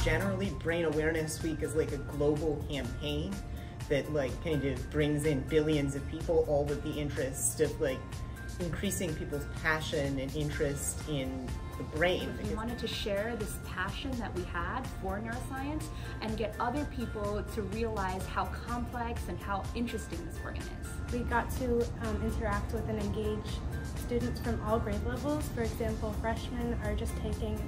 generally, Brain Awareness Week is like a global campaign that like kind of brings in billions of people, all with the interest of like increasing people's passion and interest in the brain. We wanted to share this passion that we had for neuroscience and get other people to realize how complex and how interesting this organ is. We got to interact with and engage students from all grade levels. For example, freshmen are just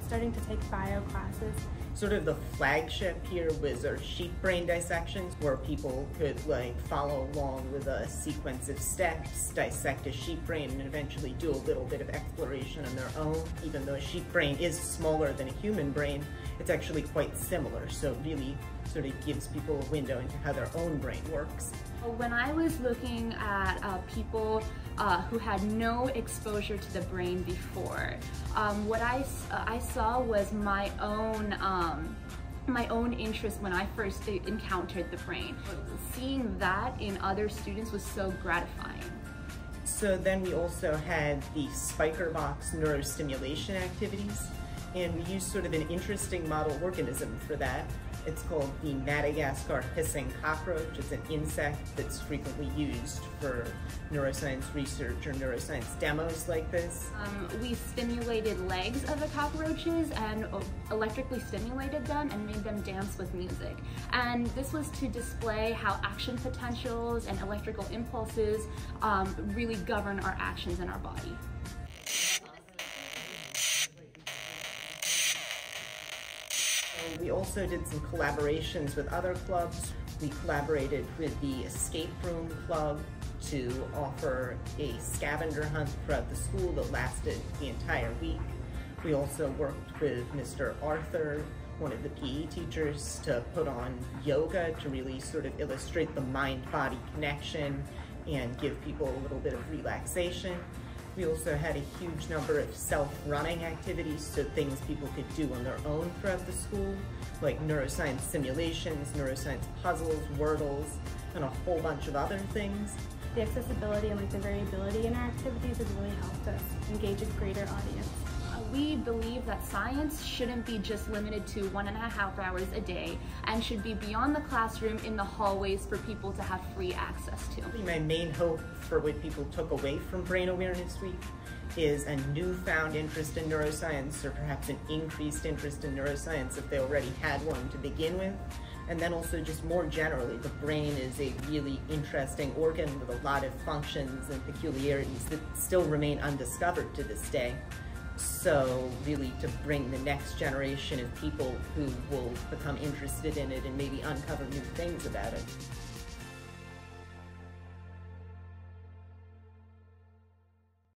starting to take bio classes. Sort of the flagship here was our sheep brain dissections, where people could like follow along with a sequence of steps, dissect a sheep brain, and eventually do a little bit of exploration on their own. Even though a sheep brain is smaller than a human brain, it's actually quite similar, so it really sort of gives people a window into how their own brain works. When I was looking at people who had no exposure to the brain before, what I saw was my own interest when I first encountered the brain. Seeing that in other students was so gratifying. So then we also had the spiker box neurostimulation activities, and we used sort of an interesting model organism for that. It's called the Madagascar hissing cockroach. It's an insect that's frequently used for neuroscience research or neuroscience demos like this. We stimulated legs of the cockroaches and electrically stimulated them and made them dance with music. And this was to display how action potentials and electrical impulses really govern our actions in our body. We also did some collaborations with other clubs. We collaborated with the Escape Room Club to offer a scavenger hunt throughout the school that lasted the entire week. We also worked with Mr. Arthur, one of the PE teachers, to put on yoga to really sort of illustrate the mind-body connection and give people a little bit of relaxation. We also had a huge number of self-running activities, so things people could do on their own throughout the school, like neuroscience simulations, neuroscience puzzles, wordles, and a whole bunch of other things. The accessibility and like the variability in our activities has really helped us engage a greater audience. We believe that science shouldn't be just limited to 1.5 hours a day and should be beyond the classroom in the hallways for people to have free access to. My main hope for what people took away from Brain Awareness Week is a newfound interest in neuroscience, or perhaps an increased interest in neuroscience if they already had one to begin with. And then also just more generally, the brain is a really interesting organ with a lot of functions and peculiarities that still remain undiscovered to this day. So really to bring the next generation of people who will become interested in it and maybe uncover new things about it.